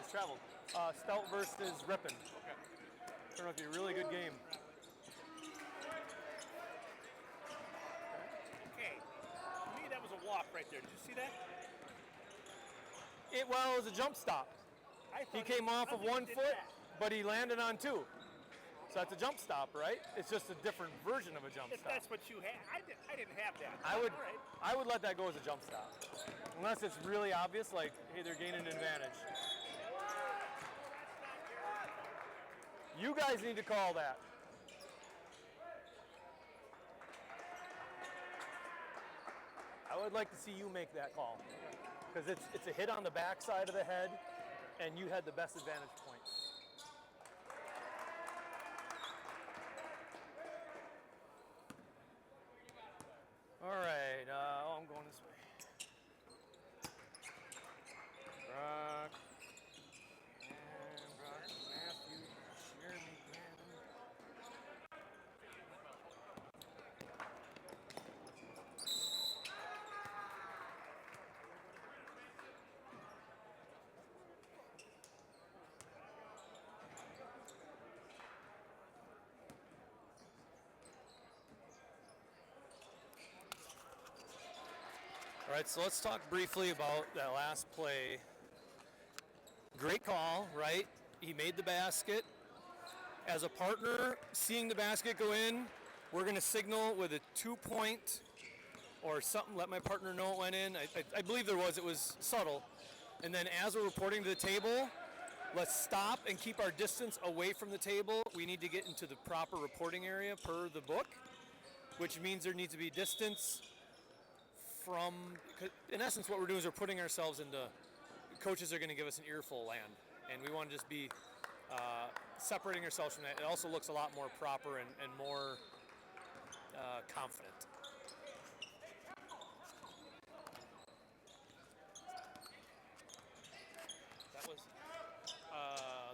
Who's traveled? Stout versus Ripon. Okay. Turned out to be a really good game. Okay. To me, that was a walk right there. Did you see that? It was a jump stop. He came off of 1 foot, but he landed on 2. So that's a jump stop, right? It's just a different version of a jump If stop. that's what you had, I didn't have that. I would let that go as a jump stop, unless it's really obvious, like hey, they're gaining an advantage. You guys need to call that. I would like to see you make that call because it's a hit on the backside of the head, and you had the best advantage point. All right, I'm going this way. Brock, Matthew, Jeremy, Grannan. All right, so let's talk briefly about that last play. Great call, right? He made the basket. As a partner, seeing the basket go in, we're going to signal with a 2-point or something, let my partner know it went in. I believe it was subtle. And then as we're reporting to the table, let's stop and keep our distance away from the table. We need to get into the proper reporting area per the book, which means there needs to be distance from, in essence, what we're doing is we're putting ourselves into, coaches are going to give us an earful land, and we want to just be separating ourselves from that. It also looks a lot more proper and more confident. That was,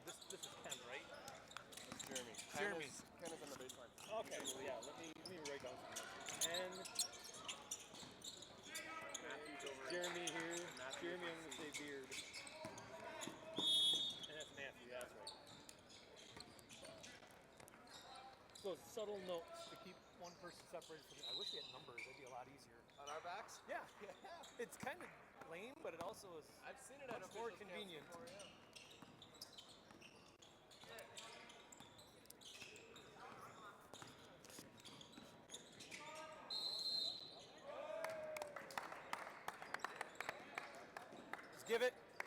this is Ken, right? That's Jeremy. Jeremy. Kenneth on the baseline. Okay, well, yeah, let me write down something. Jeremy here. Jeremy, I'm going to say Beard. And that's Matthew, that's right. So subtle notes to keep one person separated from the I wish we had numbers, that'd be a lot easier. On our backs? Yeah. It's kind of lame, but it also is I've seen it at much more convenient. Before, yeah.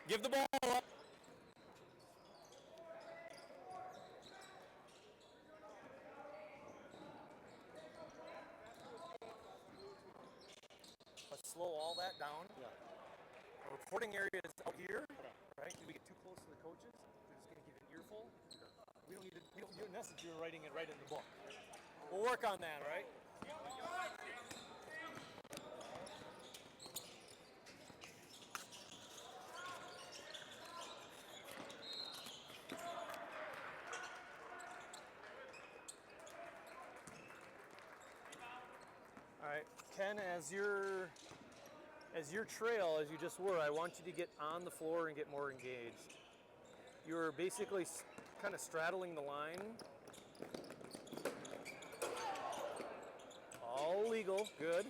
Give the ball up. Let's slow all that down. Yeah. Our reporting area is out here, right? Did we get too close to the coaches? They're just going to give you an earful. We don't need to, in essence, you're writing it right in the book. We'll work on that, all right? All right, Ken, as your trail, as you just were, I want you to get on the floor and get more engaged. You're basically kind of straddling the line. All legal, good.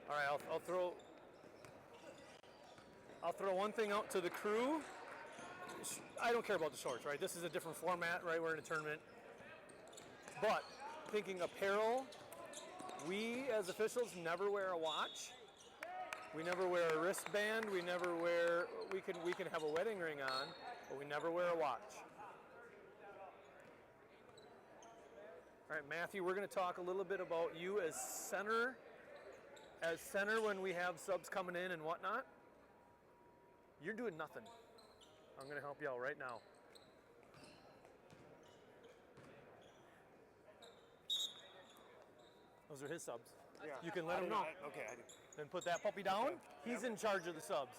All right, I'll throw one thing out to the crew. I don't care about the shorts, right? This is a different format, right? We're in a tournament. But thinking apparel, we as officials never wear a watch. We never wear a wristband. We never wear, we can have a wedding ring on, but we never wear a watch. All right, Matthew, we're going to talk a little bit about you as center when we have subs coming in and whatnot. You're doing nothing. I'm going to help you out right now. Those are his subs. Yeah. You can let him know. Okay, I do. Then put that puppy down. Okay. He's in charge of the subs.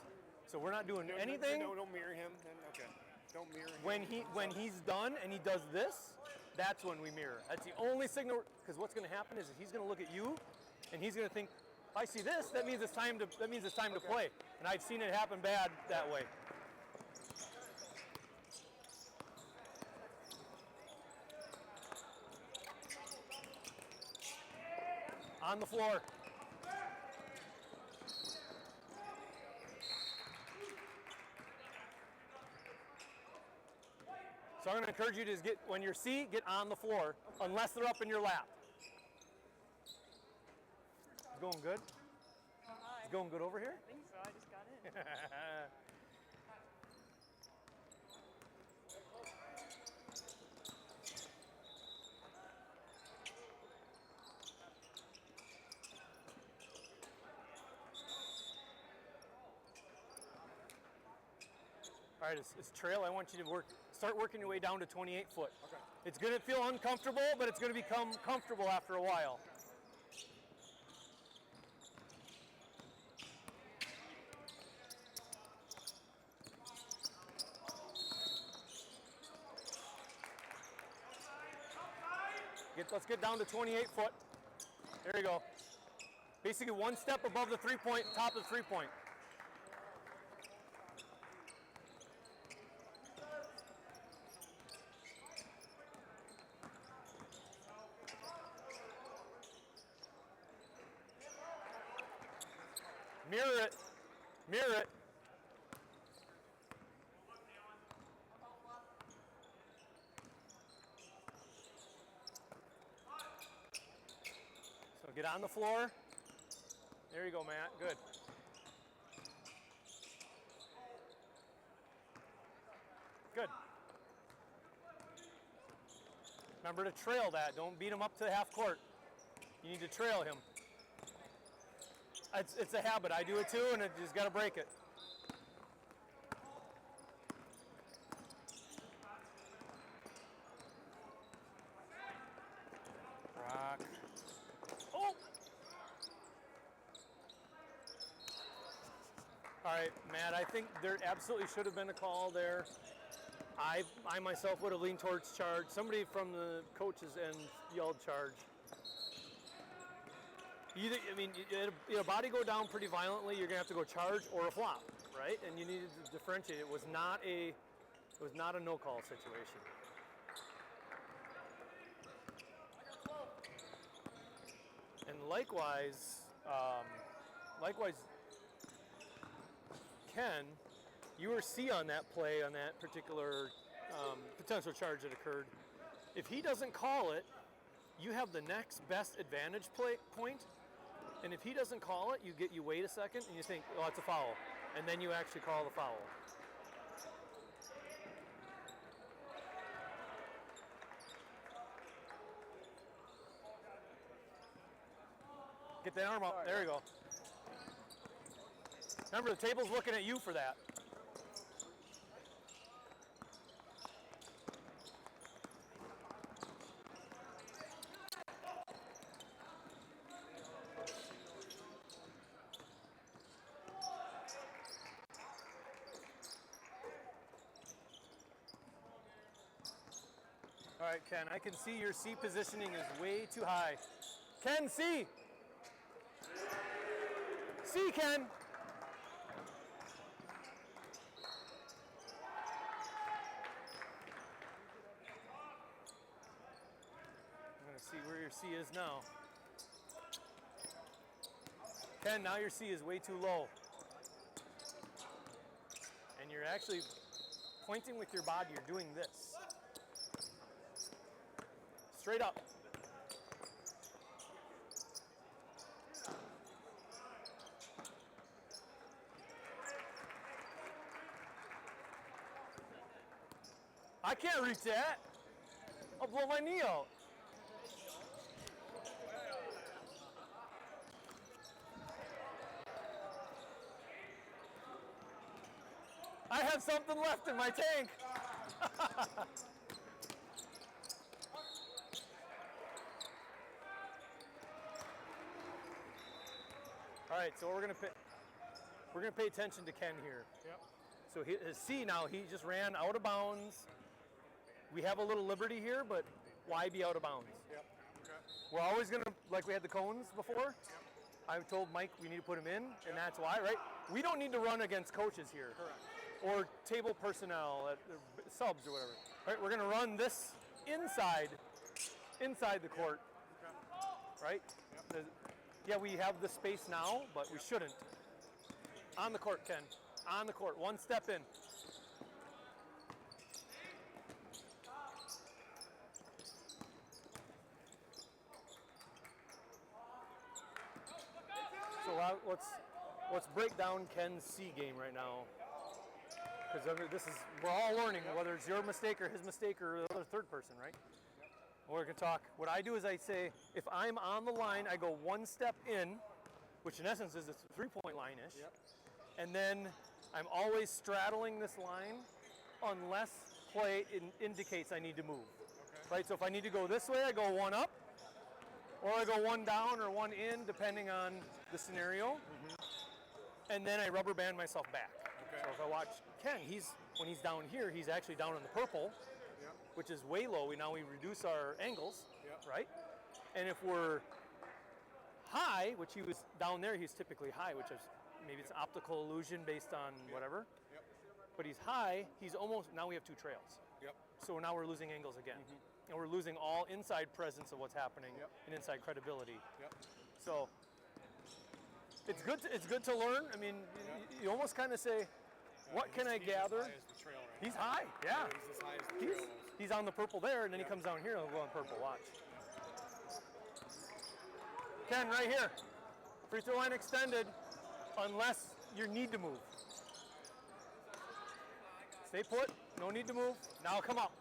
So we're not doing anything. No, don't mirror him. Then okay. Don't mirror him. When he's done and he does this, that's when we mirror. That's the only signal, because what's going to happen is he's going to look at you, and he's going to think, if I see this, that means it's time to play. And I've seen it happen bad that way. On the floor. So I'm going to encourage you to get, when you're C, get on the floor, unless they're up in your lap. It's going good? It's going good over here? I think so. I just got in. All right, it's trail. I want you to start working your way down to 28 foot. Okay. It's going to feel uncomfortable, but it's going to become comfortable after a while. Let's get down to 28 foot. There you go. Basically one step above the 3-point, top of the 3-point. Mirror it. Mirror it. So get on the floor. There you go, Matt. Good. Good. Remember to trail that. Don't beat him up to half court. You need to trail him. It's a habit. I do it too, and you just got to break it. Rock. Oh! All right, Matt, I think there absolutely should have been a call there. I myself would have leaned towards charge. Somebody from the coaches' end yelled charge. Either, I mean, your body go down pretty violently, you're gonna have to go charge or a flop, right? And you needed to differentiate. It was not a no-call situation. And likewise, Ken, you were C on that play on that particular potential charge that occurred. If he doesn't call it, you have the next best advantage point. And if he doesn't call it, you wait a second and you think, oh, it's a foul. And then you actually call the foul. Get the arm up. There you go. Remember, the table's looking at you for that. All right, Ken, I can see your C positioning is way too high. Ken, C! C, Ken! I'm going to see where your C is now. Ken, now your C is way too low. And you're actually pointing with your body, you're doing this. Straight up. I can't reach that. I'll blow my knee out. I have something left in my tank. All right, so we're gonna pay attention to Ken here. Yep. So his C now, he just ran out of bounds. We have a little liberty here, but why be out of bounds? Yep. Okay. We're always going to, like we had the cones before, I told Mike we need to put him in, and that's why, right? We don't need to run against coaches here. Correct. Or table personnel, subs or whatever. Right? We're going to run this inside the court, right? Yep. Yeah, we have the space now, but we shouldn't. On the court, Ken. On the court. One step in. So let's break down Ken's C game right now, because we're all learning whether it's your mistake or his mistake or the other third person, right? We're gonna talk. What I do is I say, if I'm on the line, I go one step in, which in essence is a 3-point line-ish, and then I'm always straddling this line unless play indicates I need to move, right? So if I need to go this way, I go one up, or I go one down or one in, depending on the scenario, and then I rubber band myself back. Okay. So if I watch Ken, when he's down here, he's actually down in the purple, which is way low. We reduce our angles, right? And if we're high, which he was down there, he's typically high, which is maybe it's optical illusion based on whatever. But he's high, now we have two trails. So now we're losing angles again. And we're losing all inside presence of what's happening and inside credibility. So it's good to learn. I mean, you almost kind of say, what can I gather? As the trail right He's high, yeah. He's as high as the trail is. He's on the purple there, and then he comes down here and he'll go on purple. Watch. Ken, right here. Free throw line extended, unless you need to move. Stay put. No need to move. Now come up.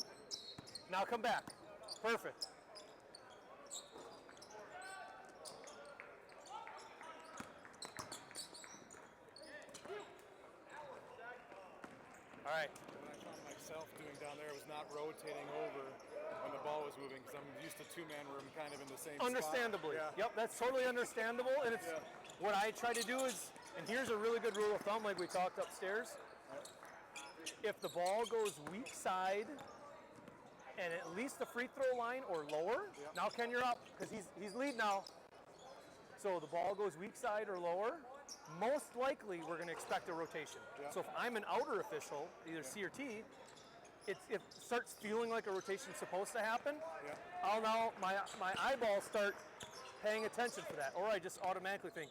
Now come back. Perfect. All right. What I found myself doing down there was not rotating over when the ball was moving, because I'm used to two-man where I'm kind of in the same Understandably. spot. Yep, that's totally understandable. And it's what I try to do is, and here's a really good rule of thumb, like we talked upstairs. If the ball goes weak side and at least the free throw line or lower, now Ken, you're up, because he's lead now. So the ball goes weak side or lower, most likely we're going to expect a rotation. So if I'm an outer official, either C or T, it starts feeling like a rotation's supposed to happen. I'll now, my eyeballs start paying attention for that, or I just automatically think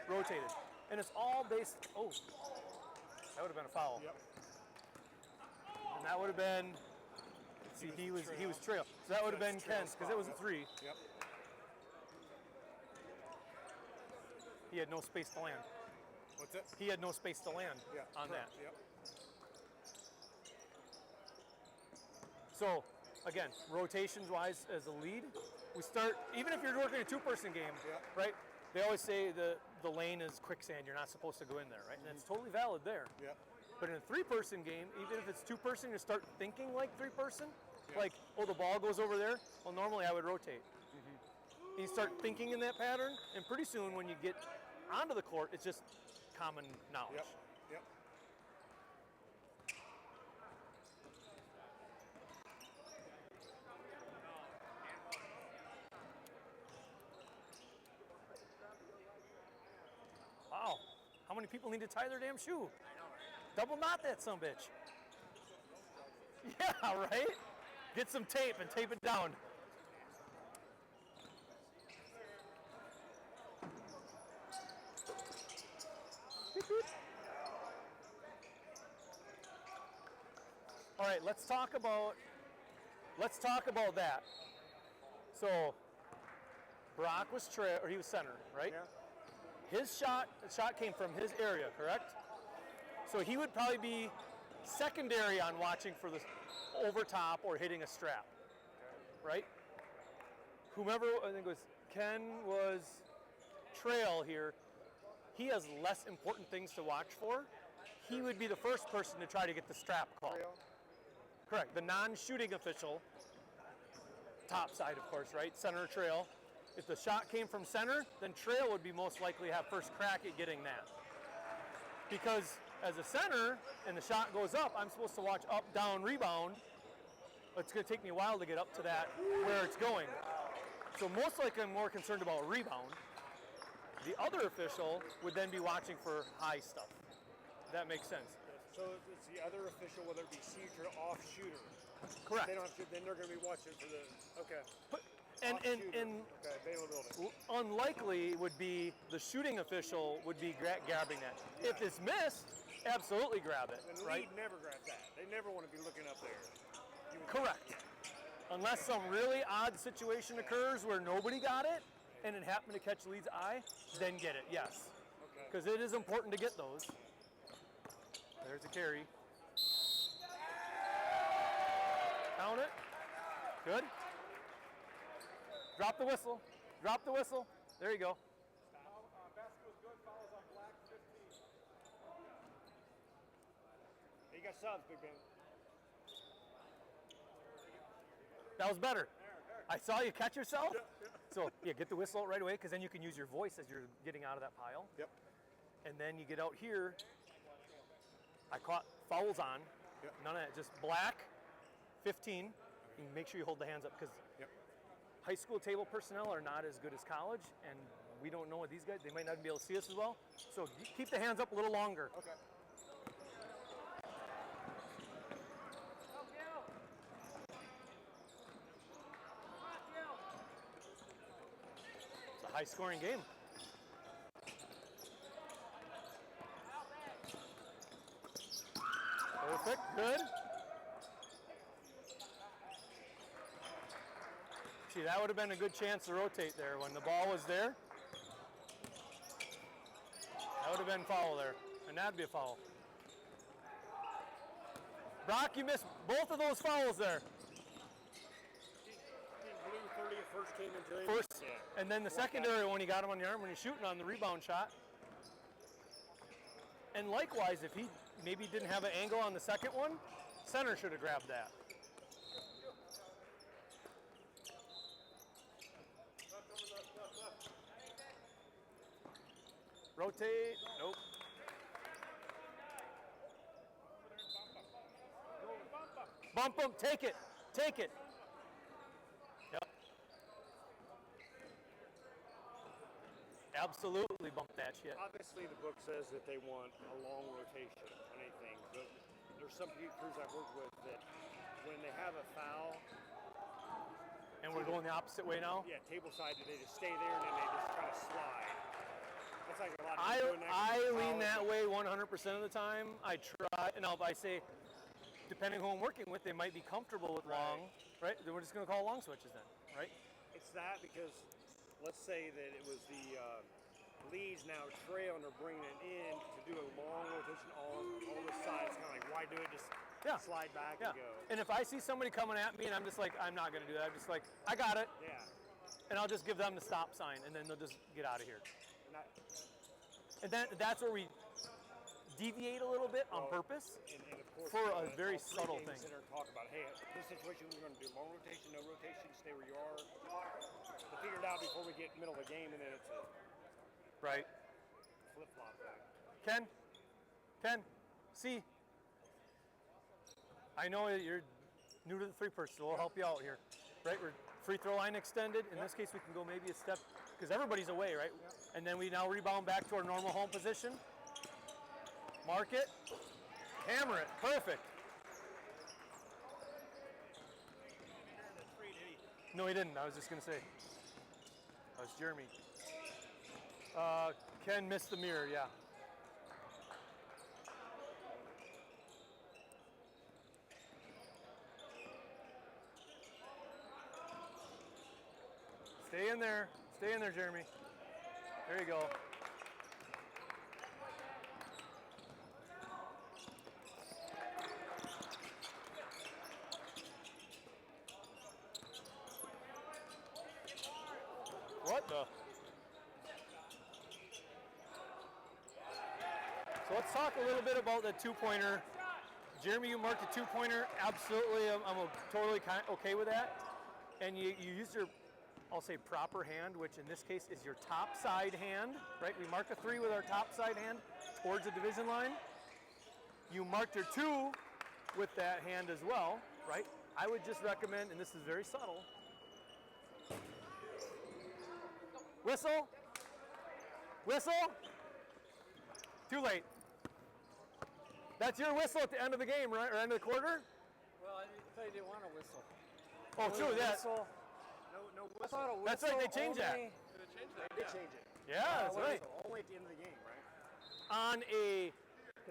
rotated. And it's all based, that would have been a foul. And that would have been, see, he was trail. So that would have been Ken's, because it was a 3. He had no space to land. What's it? He had no space to land on that. So, again, rotations-wise as a lead, we start, even if you're working a two-person game, right? They always say the lane is quicksand, you're not supposed to go in there, right? And it's totally valid there. But in a three-person game, even if it's two-person, you start thinking like three-person, like, the ball goes over there. Well, normally I would rotate. You start thinking in that pattern, and pretty soon when you get onto the court, it's just common knowledge. Wow, how many people need to tie their damn shoe? Double knot that sumbitch. Yeah, right? Get some tape and tape it down. All right, let's talk about that. So Brock was he was center, right? His shot came from his area, correct? So he would probably be secondary on watching for the over top or hitting a strap, right? Whomever, I think it was Ken was trail here. He has less important things to watch for. He would be the first person to try to get the strap call. Correct. The non-shooting official, top side, of course, right? Center trail. If the shot came from center, then trail would be most likely to have first crack at getting that. Because as a center and the shot goes up, I'm supposed to watch up, down, rebound. it's going to take me a while to get up to that where it's going. So most likely I'm more concerned about rebound. The other official would then be watching for high stuff. That makes sense. So it's the other official, whether it be shooter or off shooter. Correct. They don't have to, then they're going to be watching for the, okay. And Okay, availability. unlikely would be the shooting official would be grabbing that. If it's missed, absolutely grab it, And right? lead never grab that. They never want to be looking up there. Correct. Unless some really odd situation occurs where nobody got it and it happened to catch lead's eye, then get it, yes. Okay. Because it is important to get those. There's a carry. Count it. Good. Drop the whistle. Drop the whistle. There you go. Basketball's good. Fouls on black, 15. You got subs, Big Ben. That was better. I saw you catch yourself. So yeah, get the whistle out right away because then you can use your voice as you're getting out of that pile. Yep. And then you get out here. I caught fouls on. Yep. None of that. Just black, 15. And make sure you hold the hands up because Yep. high school table personnel are not as good as college, and we don't know what these guys. They might not be able to see us as well. So keep the hands up a little longer. Okay. It's a high-scoring game. Perfect. Good. See, that would have been a good chance to rotate there when the ball was there. That would have been foul there, and that'd be a foul. Brock, you missed both of those fouls there. Blue 30 at first came into it. First, Yeah. and then the secondary one, he got him on the arm when he's shooting on the rebound shot. And likewise, if he maybe didn't have an angle on the second one, center should have grabbed that. Rotate. Nope. Bump him. Take it. Take it. Yep. Absolutely bump that shit. Obviously, the book says that they want a long rotation on anything, but there's some crews I've worked with that when they have a foul, And we're going the opposite way now? yeah, table side, they just stay there and then they just kind of slide. That's like a lot of I people doing that. lean that way 100% of the time. I try, and if I say, depending who I'm working with, they might be comfortable with long, right? Then we're just going to call long switches then, right? It's that because let's say that it was the leads now trail and they're bringing it in to do a long rotation on all the sides, kind of like, why do it? Just slide back Yeah. and go. And if I see somebody coming at me and I'm just like, I'm not going to do that, I'm just like, I got it. Yeah. And I'll just give them the stop sign and then they'll just get out of here. And And that's where we deviate a little bit on purpose. and of course, for a very all three subtle games thing. Sit there and talk about, hey, this situation we're going to do long rotation, no rotation, stay where you are. To figure it out before we get middle of the game, and then it's a Right. flip flop. Ken, see, I know you're new to the three-person, so we'll help you out here. Right, we're free throw line extended. In this case, we can go maybe a step, because everybody's away, right? And then we now rebound back to our normal home position. Mark it, hammer it, perfect. No, he didn't. I was just going to say. That was Jeremy. Ken missed the mirror, yeah. Stay in there, Jeremy. There you go. What the? So let's talk a little bit about the two-pointer. Jeremy, you marked a two-pointer. Absolutely, I'm totally okay with that. And you use your, I'll say, proper hand, which in this case is your top side hand, right? We mark a 3 with our top side hand towards the division line. You marked your 2 with that hand as well, right? I would just recommend, and this is very subtle, whistle, whistle, too late. That's your whistle at the end of the game, right, or end of the quarter? Well, I thought you didn't want a whistle. Oh, true, yeah. Whistle. No I thought a whistle. That's right, they changed that. They did change it. Yeah, that's right. Only at the end of the game, right? On a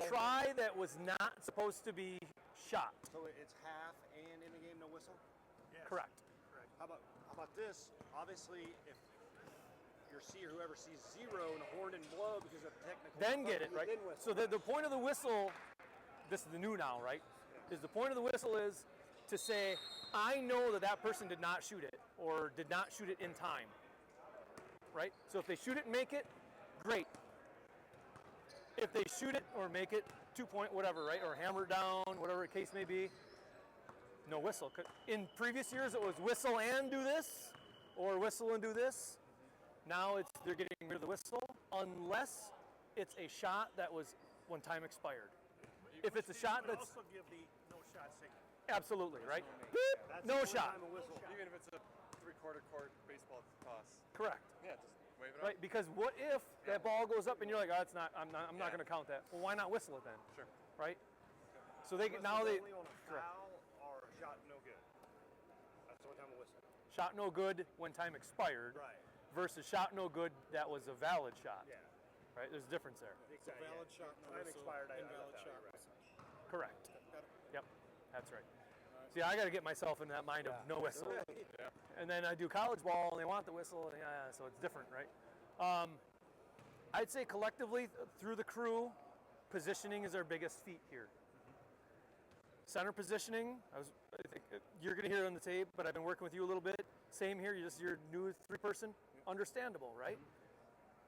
try that was not supposed to be shot. So it's half and in the game, no whistle? Correct. How about this? Obviously, if your seer, whoever sees 0 and the horn didn't blow because of technical. Then get it, right? Then whistle. So the point of the whistle, this is the new now, right? Is the point of the whistle is to say, I know that that person did not shoot it or did not shoot it in time, right? So if they shoot it and make it, great. If they shoot it or make it 2-point, whatever, right? Or hammer it down, whatever the case may be, no whistle. In previous years, it was whistle and do this, or whistle and do this. Now they're getting rid of the whistle unless it's a shot that was when time expired. If it's a shot that's also give the no shot signal. absolutely right, beep, That's no the only shot. time a whistle. Even if it's a three-quarter court baseball toss. Correct. Yeah, just wave it Right, because what if that ball goes up and you're like, oh, it's not. I'm not going to count that. Well, why not whistle it then? Sure. Right. So they Whistle now they only on a correct. foul or a shot no good. That's the only time a whistle. Shot no good when time expired. Right. Versus shot no good that was a valid shot. Yeah. Right. There's a difference there. Exactly. Valid shot, no Time whistle. expired. Invalid shot, Right. whistle. Correct. Got it. Yep. That's right. See, I got to get myself in that mind of no whistle. And then I do college ball, and they want the whistle, and yeah, so it's different, right? I'd say collectively through the crew, positioning is our biggest feat here. Center positioning, I think you're going to hear it on the tape, but I've been working with you a little bit. Same here, you're new 3-person, understandable, right?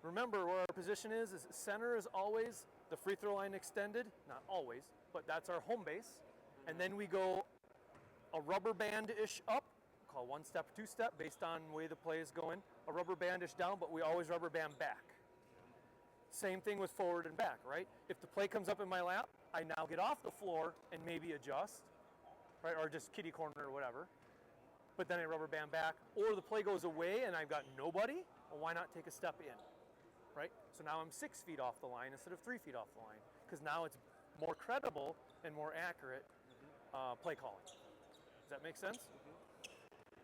Remember where our position is center is always the free throw line extended, not always, but that's our home base. And then we go a rubber band-ish up, call 1-step, 2-step, based on the way the play is going. A rubber band-ish down, but we always rubber band back. Same thing with forward and back, right? If the play comes up in my lap, I now get off the floor and maybe adjust, right? Or just kitty corner or whatever. But then I rubber band back. Or the play goes away and I've got nobody, well, why not take a step in, right? So now I'm 6 feet off the line instead of 3 feet off the line, because now it's more credible and more accurate play calling. Does that make sense?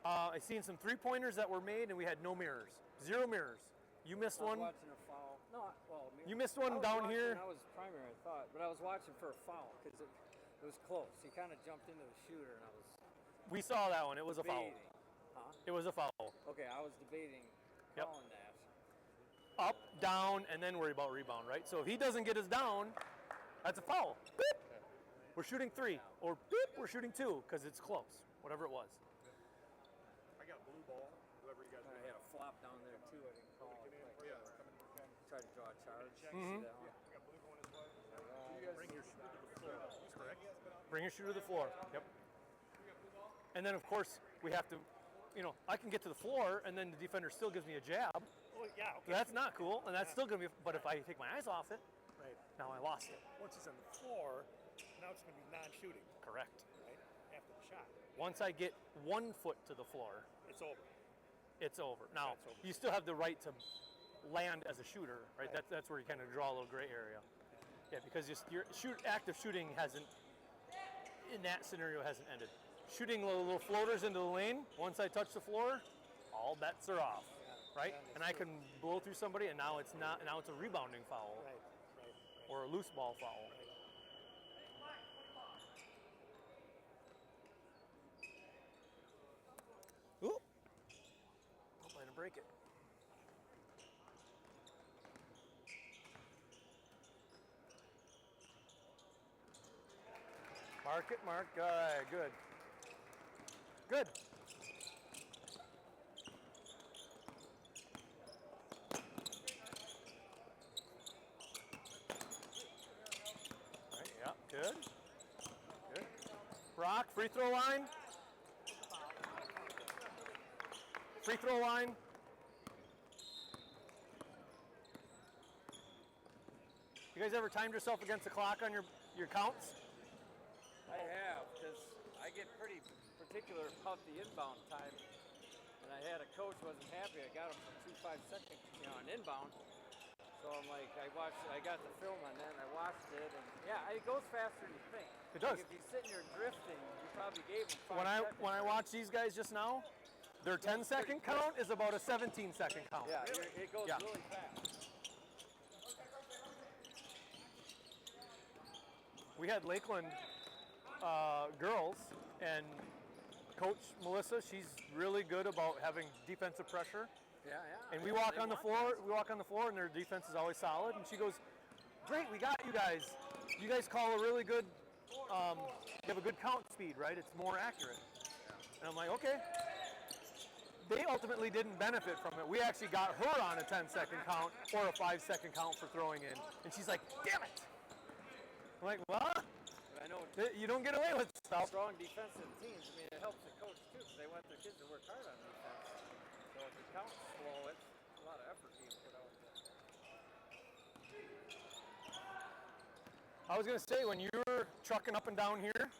I seen some 3-pointers that were made and we had no mirrors. 0 mirrors. You missed one. I was watching a foul. No, well, You missed one I was down watching, here. I was primary, I thought, but I was watching for a foul because it was close. He kind of jumped into the shooter, and I was We saw that one. It was a foul. debating. Huh? It was a foul. Okay, I was debating Yep. calling that. Up, down, and then worry about rebound, right? So if he doesn't get us down, that's a foul. Beep. We're shooting 3, or beep, we're shooting 2 because it's close, whatever it was. I got blue ball. Whoever you guys I had a flop down there too. I didn't call it. Tried to draw a charge. Mhm. See that one? I got blue going as well. Bring your shooter to the floor. That's correct. Bring your shooter to the floor. Yep. And then, of course, we have to, I can get to the floor, and then the defender still gives me a jab. Oh, yeah, okay. That's not cool, and that's still going to be, but if I take my eyes off it, Right. now I lost it. Once he's on the floor, now it's going to be non-shooting, Correct. right? After the shot. Once I get 1 foot to the floor, It's over. it's over. Now, That's over. you still have the right to land as a shooter, right? That's where you kind of draw a little gray area. Yeah, because your act of shooting hasn't, in that scenario, hasn't ended. Shooting little floaters into the lane, once I touch the floor, all bets are off, right? And I can blow through somebody, and now it's not. Now it's a rebounding foul Right. or a loose ball foul. Ooh! Hope I didn't break it. Mark it, Mark. Good. Good. All right, yeah, good. Good. Brock, free throw line. Free throw line. You guys ever timed yourself against the clock on your counts? I have, because I get pretty particular about the inbound time. And I had a coach wasn't happy. I got him for 2 5 seconds, on inbound. So I'm like, I got the film on that, and I watched it, and yeah, it goes faster than you think. It does. Like if you're sitting here drifting, you probably gave him 5 seconds. When I watch these guys just now, their 10-second count is about a 17-second count. Yeah, it goes really fast. We had Lakeland girls, and Coach Melissa, she's really good about having defensive pressure. Yeah. And we walk on the floor. We walk on the floor, and their defense is always solid. And she goes, "Great, we got you guys. You guys call a really good. You have a good count speed, right? It's more accurate." And I'm like, "Okay." They ultimately didn't benefit from it. We actually got her on a 10-second count or a 5-second count for throwing in, and she's like, "Damn it!" I'm like, "Well, I know you don't get away with stuff." strong defensive teams. I mean, it helps the coach too, because they want their kids to work hard on defense. So if the count's slow, it's a lot of effort being put out there. I was gonna say, when you're trucking up and down here,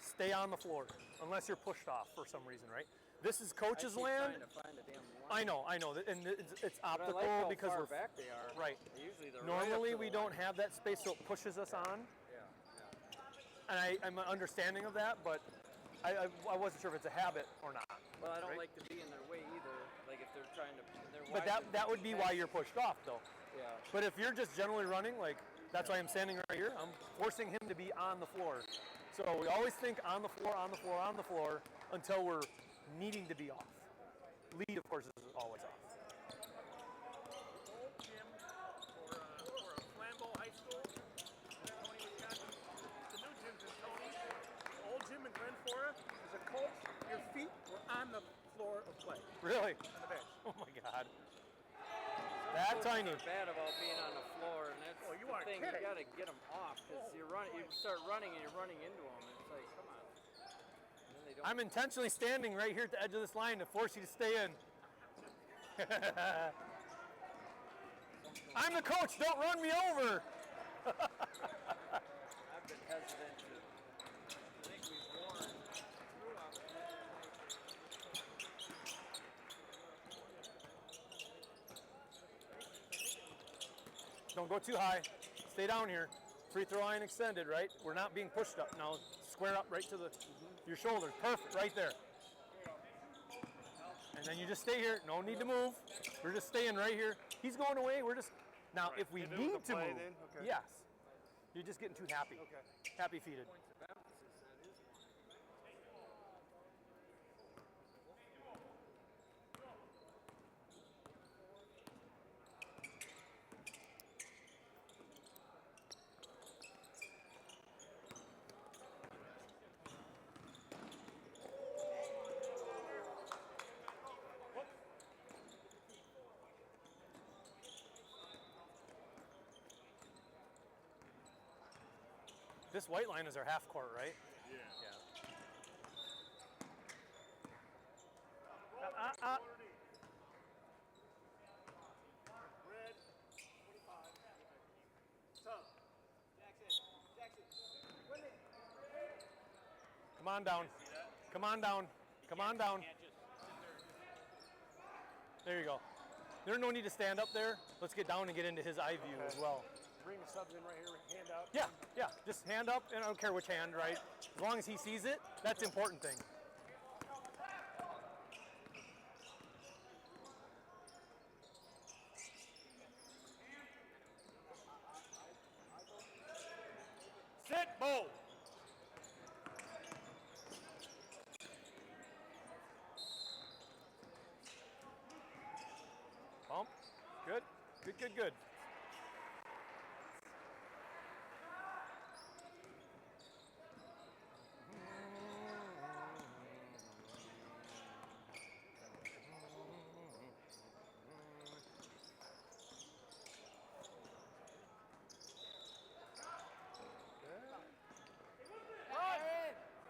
stay on the floor unless you're pushed off for some reason, right? This is coach's land. Trying to find a damn line. I know, and it's But I optical like how because far we're back they are. right. Usually they're Normally right up to we the don't line. have that space, so it pushes us on, Yeah. and I'm understanding of that, but I wasn't sure if it's a habit or not. Well, I don't Right. like to be in their way either. Like if they're trying to, they're But wide that would be why you're pushed off, though. Yeah. But if you're just generally running, like that's why I'm standing right here. I'm forcing him to be on the floor. So we always think on the floor, on the floor, on the floor until we're needing to be off. Lead, of course, is always off. Old gym for a Flambeau High School in Tony, Wisconsin. The new gym's in Tony. The old gym in Glen Forest is a coach. Your feet were on the floor of play. Really? On the bench. Oh my God. That tiny. They're bad about being on the floor, and that's Oh, you the aren't thing. kidding. You got to get them off because you start running, and you're running into them. It's like, come on. And then they don't. I'm intentionally standing right here at the edge of this line to force you to stay in. I'm the coach. Don't run me over. I've been hesitant to. I think we've worn through on Don't go too high. Stay down here. Free throw line extended, right? We're not being pushed up. Now square up right to your shoulders. Perfect, right there. And then you just stay here. No need to move. We're just staying right here. He's going away. We're just now. If we Hit it need with the to play move, then? Okay. yes. You're just getting too happy. Okay. Happy feeted. This white line is our half court, right? Yeah. Red, 25. Tough. Come on down. Come on down. Come on down. There you go. There's no need to stand up there. Let's get down and get into his eye view as well. Bring the subs in right here, hand out. Yeah. Just hand up, and I don't care which hand, right? As long as he sees it, that's the important thing. Sit, Bo. Pump. Good. Good.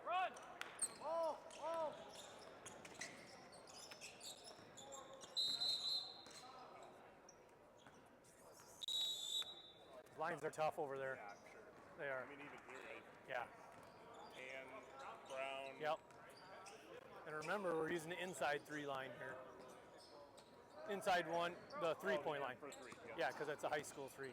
Run! Lines are tough over there. Yeah, I'm sure. They are. I mean, even here, right? Yeah. Tan, brown. Yep. And remember, we're using the inside 3 line here. Inside 1, the 3-point line. For 3, Yeah, because that's a high school 3.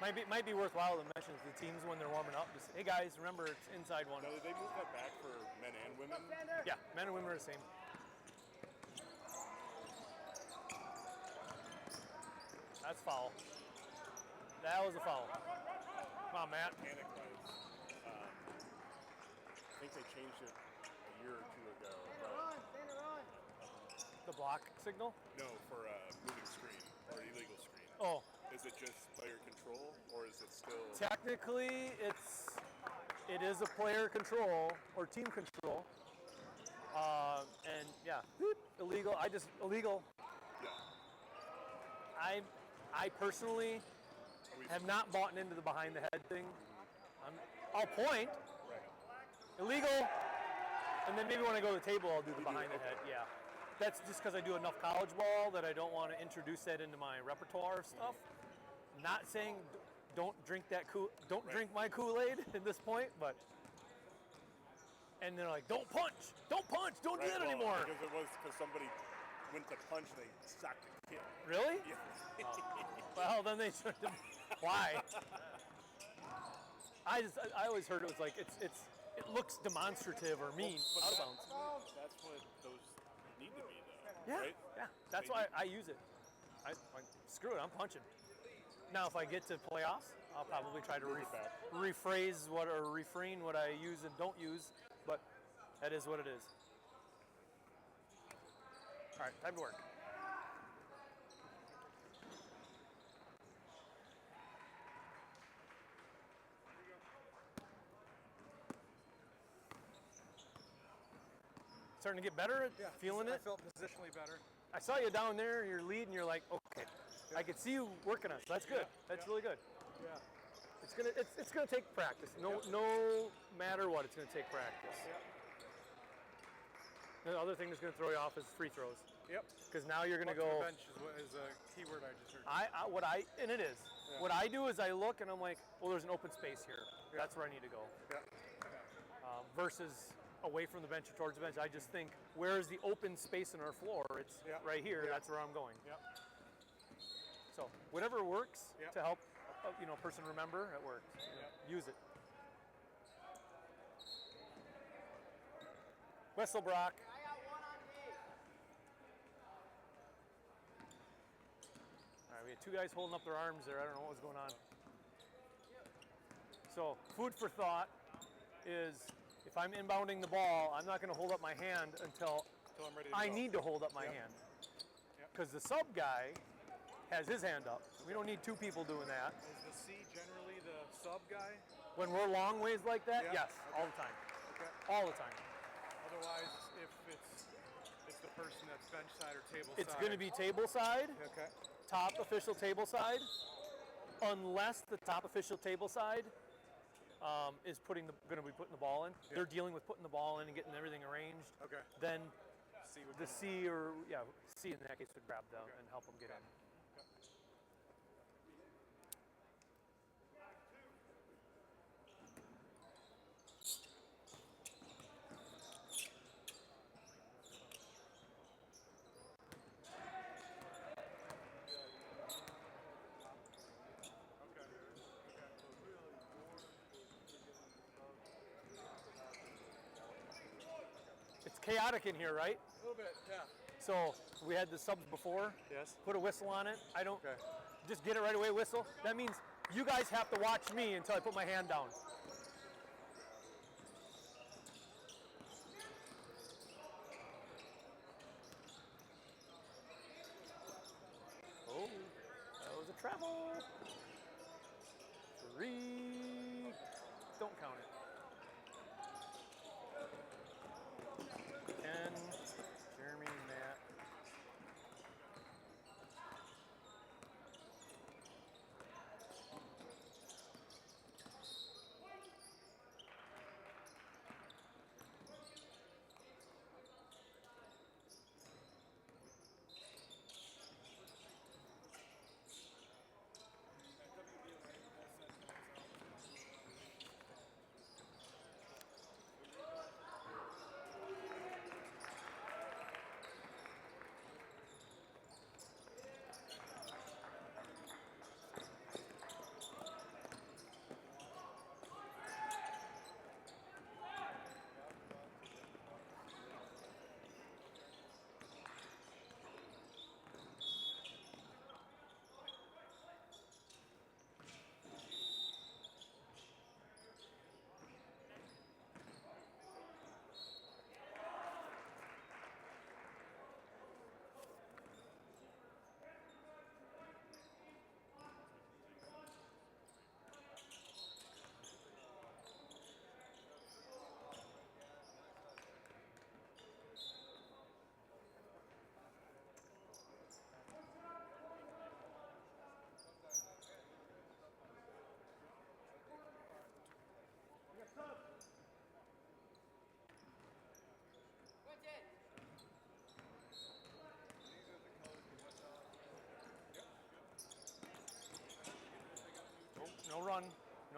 Might be worthwhile to mention to the teams when they're warming up. Just, hey guys, remember it's inside 1. Now, did they move that back for men and women? Yeah, men and women are the same. That's foul. That was a foul. Come on, Matt. Mechanic-wise, I think they changed it a year or 2 ago. The block signal? No, for moving screen or illegal screen. Oh, Is it just player control, or is it still? technically it is a player control or team control. And yeah, illegal. Illegal. Yeah. I personally have not bought into the behind the head thing. I'll point. Right. Illegal. And then maybe when I go to the table, I'll do the behind the head. Yeah. That's just because I do enough college ball that I don't want to introduce that into my repertoire of stuff. Not saying don't drink drink my Kool-Aid at this point, but. And they're like, don't punch, don't do that Well, anymore. because somebody went to punch and they sacked the kid. Really? Yeah. Well, then they should. Why? I always heard it was like it looks demonstrative or mean. But Out of bounds. That's what those need to be, though. Yeah, Right? yeah. That's why I use it. I screw it. I'm punching. Now, if I get to playoffs, I'll probably try to refrain what I use and don't use. But that is what it is. All right, time to work. Starting to get better at feeling it? I felt positionally better. I saw you down there, you're leading, you're like, okay. I could see you working on it, so that's good. That's really good. Yeah. It's gonna take practice. No matter what, it's gonna take practice. The other thing that's gonna throw you off is free throws. Yep. Because now you're gonna Up to go. the bench is a key word I just heard. And it is. Yeah. What I do is I look and I'm like, well, there's an open space here. Yeah. That's where I need to go. Yeah. Versus away from the bench or towards the bench. I just think, where's the open space in our floor? It's right here. Yeah. That's where I'm going. Yep. So whatever works Yep. to help a person remember, it works. Use it. Whistle, Brock. All right, we had 2 guys holding up their arms there. I don't know what was going on. So food for thought is, if I'm inbounding the ball, I'm not going to hold up my hand until I'm ready to I go. need to hold up my hand. Because the sub guy has his hand up. We don't need 2 people doing that. Is the C generally the sub guy? When we're long ways like that, Yeah. yes, all the time. Okay. All the time. Otherwise, if it's the person that's bench side or table It's side. going to be table side, Okay. top official table side, unless the top official table side is going to be putting the ball in. They're dealing with putting the ball in and getting everything arranged. Okay. Then C would the come C in that case would grab them and help them get in. It's chaotic in here, right? A little bit, yeah. So we had the subs before. Yes. Put a whistle on it. I don't Okay. just get it right away. Whistle. That means you guys have to watch me until I put my hand down. Oh, that was a travel. 3. Don't count it. 10. Jeremy, Matt.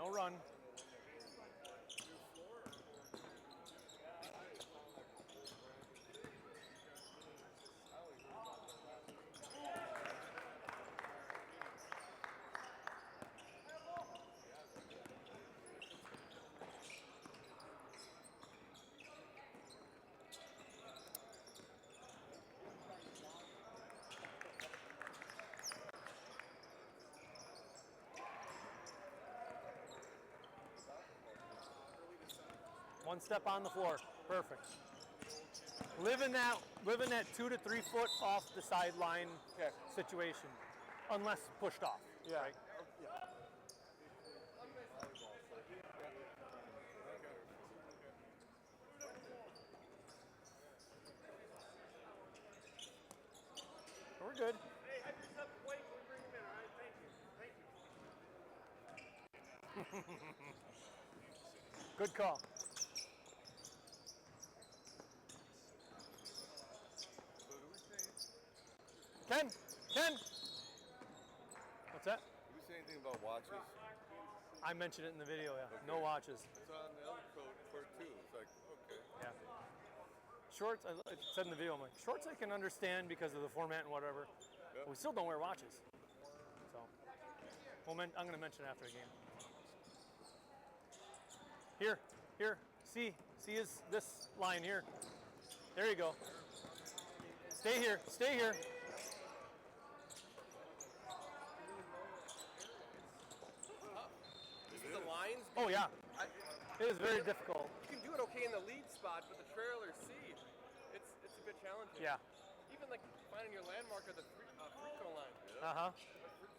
No run. One step on the floor. Perfect. Live in that 2 to 3 foot off the sideline situation, unless pushed off. Yeah. Right? We're good. Hey, have yourself a plate when we bring them in, all right? Thank you. Thank you. Good call. Ken. What's that? Did we say anything about watches? I mentioned it in the video, yeah. No watches. It's on the other court too. It's like, okay. Yeah. Shorts, I said in the video, I'm like, shorts I can understand because of the format and whatever. Yep. We still don't wear watches. So, I'm going to mention it after the game. Here. See is this line here. There you go. Stay here. This is the lines. Oh yeah. It is very difficult. You can do it okay in the lead spot, but the trailer C, it's a bit challenging. Yeah. Even like finding your landmark or the free throw line. Uh-huh.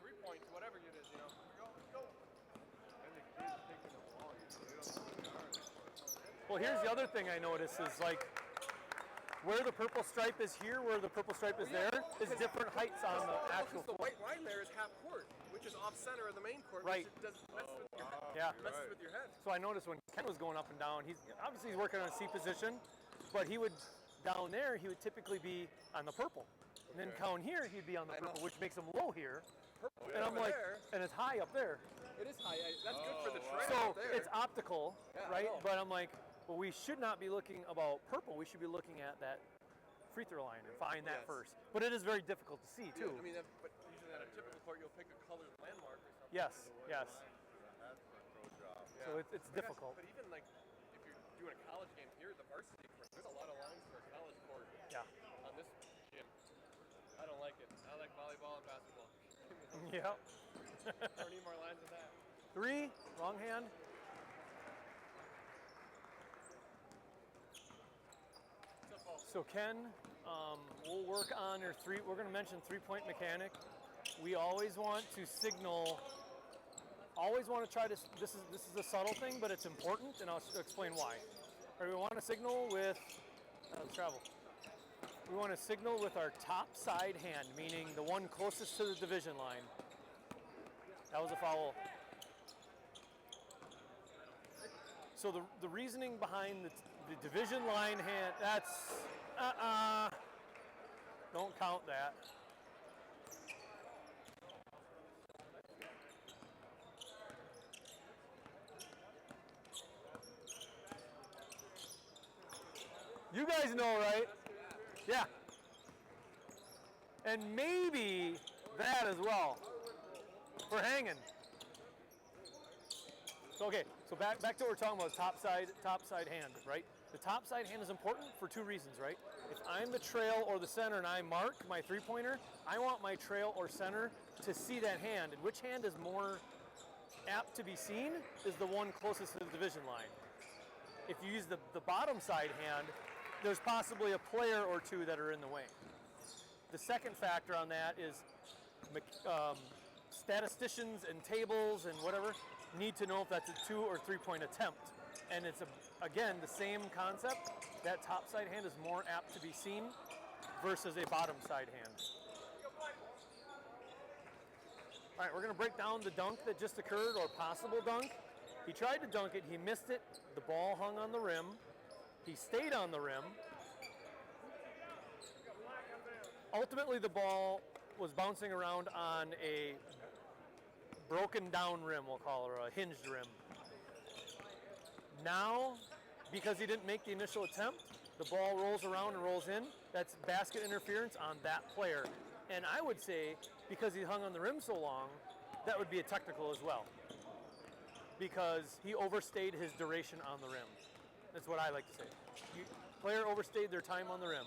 3 points, whatever it is, you know. Well, here's the other thing I notice is like where the purple stripe is here, where the purple stripe is there, is different heights on the actual The floor. white line there is half court, which is off center of the main court. Right. Which does mess with your head. Yeah. Messes with your head. So I noticed when Ken was going up and down, he's working on a C position, but he would down there he would typically be on the purple, and then down here he'd be on the purple, which makes him low here. Purple And I'm over like, there, and it's high up there. it is high. That's good for the trail So up there. it's optical, Yeah, I right? know. But I'm like, well, we should not be looking about purple. We should be looking at that free throw line and find that Yes. first. But it is very difficult to see too. I mean, but usually at a typical court, you'll pick a colored landmark or something. Yes. That's my pro job. So it's difficult. But even like if you're doing a college game here, the varsity court, there's a lot of lines for a college court. Yeah. On this gym, I don't like it. I like volleyball and basketball. Yep. Don't need more lines than that. 3, wrong hand. So Ken, we'll work on your we're going to mention 3-point mechanic. We always want to signal. Always want to try to. This is a subtle thing, but it's important, and I'll explain why. Or we want to signal with travel. We want to signal with our top side hand, meaning the one closest to the division line. That was a foul. So the reasoning behind the division line hand, that's don't count that. You guys know, right? Yeah. And maybe that as well for hanging. So okay, so back to what we're talking about, top side hand, right? The top side hand is important for 2 reasons, right? If I'm the trail or the center and I mark my 3-pointer, I want my trail or center to see that hand. And which hand is more apt to be seen is the one closest to the division line. If you use the bottom side hand, there's possibly a player or 2 that are in the way. The second factor on that is statisticians and tables and whatever need to know if that's a 2 or 3-point attempt. And it's, again, the same concept. That top side hand is more apt to be seen versus a bottom side hand. All right, we're going to break down the dunk that just occurred, or possible dunk. He tried to dunk it. He missed it. The ball hung on the rim. He stayed on the rim. Ultimately, the ball was bouncing around on a broken down rim, we'll call it, or a hinged rim. Now, because he didn't make the initial attempt, the ball rolls around and rolls in. That's basket interference on that player. And I would say, because he hung on the rim so long, that would be a technical as well. Because he overstayed his duration on the rim. That's what I like to say. Player overstayed their time on the rim.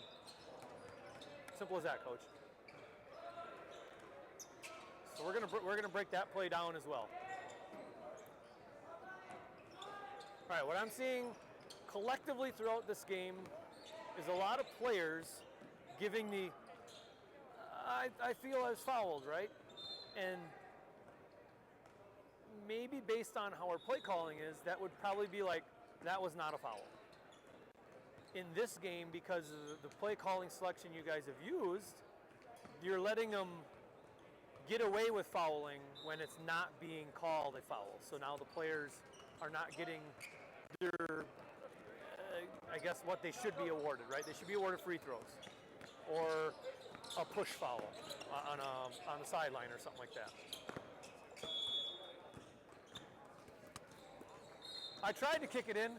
Simple as that, coach. So we're gonna break that play down as well. All right, what I'm seeing collectively throughout this game is a lot of players giving the I feel I was fouled, right? And maybe based on how our play calling is, that would probably be like, that was not a foul. In this game, because of the play calling selection you guys have used, you're letting them get away with fouling when it's not being called a foul. So now the players are not getting their, I guess, what they should be awarded, right? They should be awarded free throws or a push foul on the sideline or something like that. I tried to kick it in.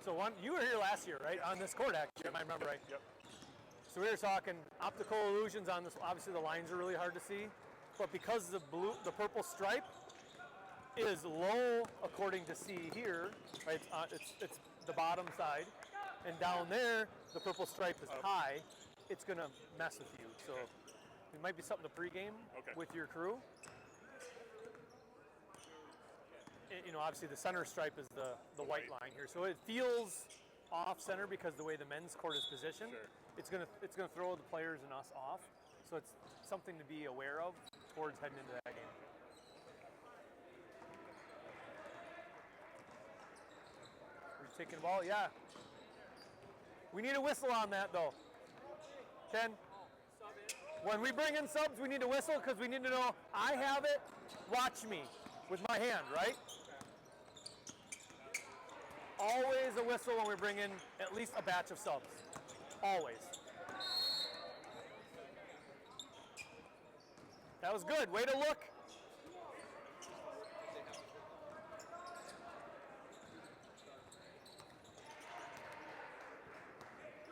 So you were here last year, right? On this court, actually, if I remember right. Yep. So we were talking optical illusions on this. Obviously, the lines are really hard to see, but because the purple stripe is low, according to C here, right? It's the bottom side, and down there the purple stripe is high. It's gonna mess with you. So it might be something to pregame with your crew. You know, obviously the center stripe is the white line here, so it feels off center because the way the men's court is positioned. Sure. It's gonna throw the players and us off. So it's something to be aware of towards heading into that game. We're taking the ball, yeah. We need a whistle on that though. Ken, when we bring in subs, we need a whistle because we need to know I have it. Watch me with my hand, right? Always a whistle when we bring in at least a batch of subs. Always. That was good. Way to look.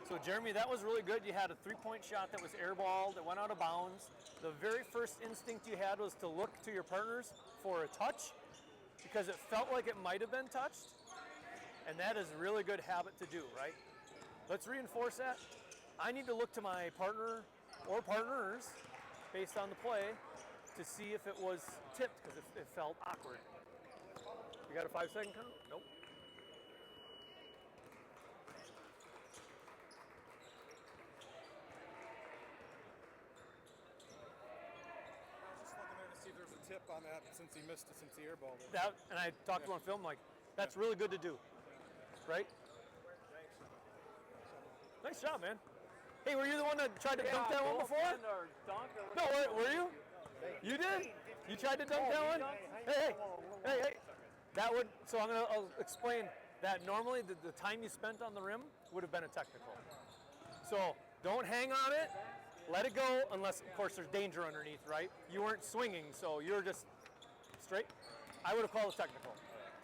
So Jeremy, that was really good. You had a three-point shot that was airballed, that went out of bounds. The very first instinct you had was to look to your partners for a touch because it felt like it might have been touched. And that is a really good habit to do, right? Let's reinforce that. I need to look to my partner or partners based on the play to see if it was tipped because it felt awkward. You got a 5-second count? Nope. Just looking there to see if there's a tip on that since he missed it, since he airballed it. That, and I talked to him on film, like, that's really good to do, right? Nice job, man. Hey, were you the one that tried to dunk that one before? No, were you? You did? You tried to dunk that one? Hey. That would, so I'll explain that normally the time you spent on the rim would have been a technical. So don't hang on it, let it go, unless, of course, there's danger underneath, right? You weren't swinging, so you're just straight. I would have called a technical.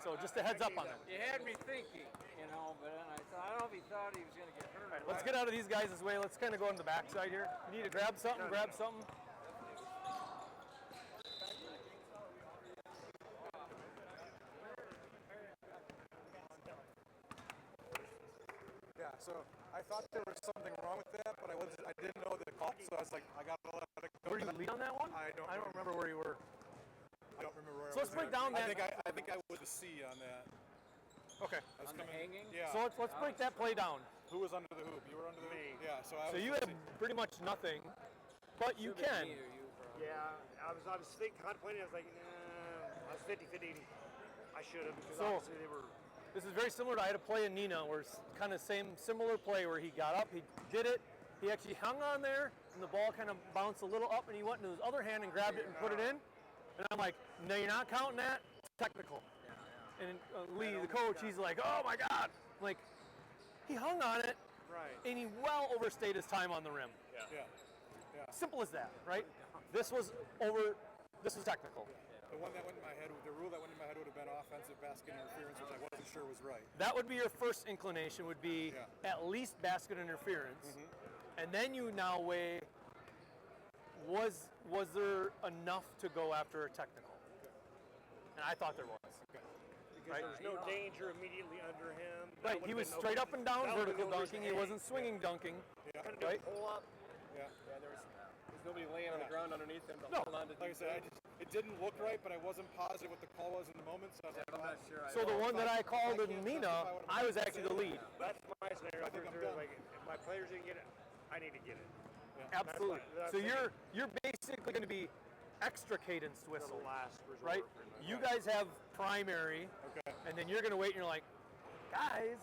So just a heads up on that. You had me thinking, you know, but then I don't know if he thought he was going to get hurt. All right, let's get out of these guys' way. Let's kind of go on the backside here. You need to grab something, Yeah, so I thought there was something wrong with that, but I didn't know the call, so I was like, I gotta let it go. Were you lead on that one? I don't remember where you were. I don't remember where So I was. let's break down that. I think I was a C on that. Okay. I was On the hanging? Yeah. So let's break that play down. Who was under the hoop? You were under the hoop? Yeah, so I was So you had pretty much nothing, but you can. Yeah, I was contemplating. I was like, nah, I was 50-50. I should have because So- obviously they were. This is very similar to I had a play in Nina where it's kind of similar play where he got up, he did it, he actually hung on there, and the ball kind of bounced a little up, and he went into his other hand and grabbed it and put it in. And I'm like, no, you're not counting that. It's technical. And Lee, the coach, he's like, oh my God. Like, he hung on it, Right. and he well overstayed his time on the rim. Yeah. Simple as that, right? This was technical. The one that went in my head, the rule that went in my head would have been offensive basket interference, which I wasn't sure was right. That would be your first inclination, would be at least basket interference. And then you now weigh, was there enough to go after a technical? And I thought there was. Because there was no danger immediately under him. Right, he was straight up and down vertical dunking. He wasn't swinging dunking. Right? Pull up. Yeah. Yeah, there's nobody laying on the ground underneath him to No. hold on to. Like I said, it didn't look right, but I wasn't positive what the call was in the moment. So I'm not sure. So the one that I called in Mina, I was actually the lead. That's my scenario. I think I'm They're done. like, if my players didn't get it, I need to get it. Absolutely. That's So fine. you're basically going to be extra cadence whistle, The last resort. right? You guys have primary, Okay. and then you're going to wait, and you're like, guys,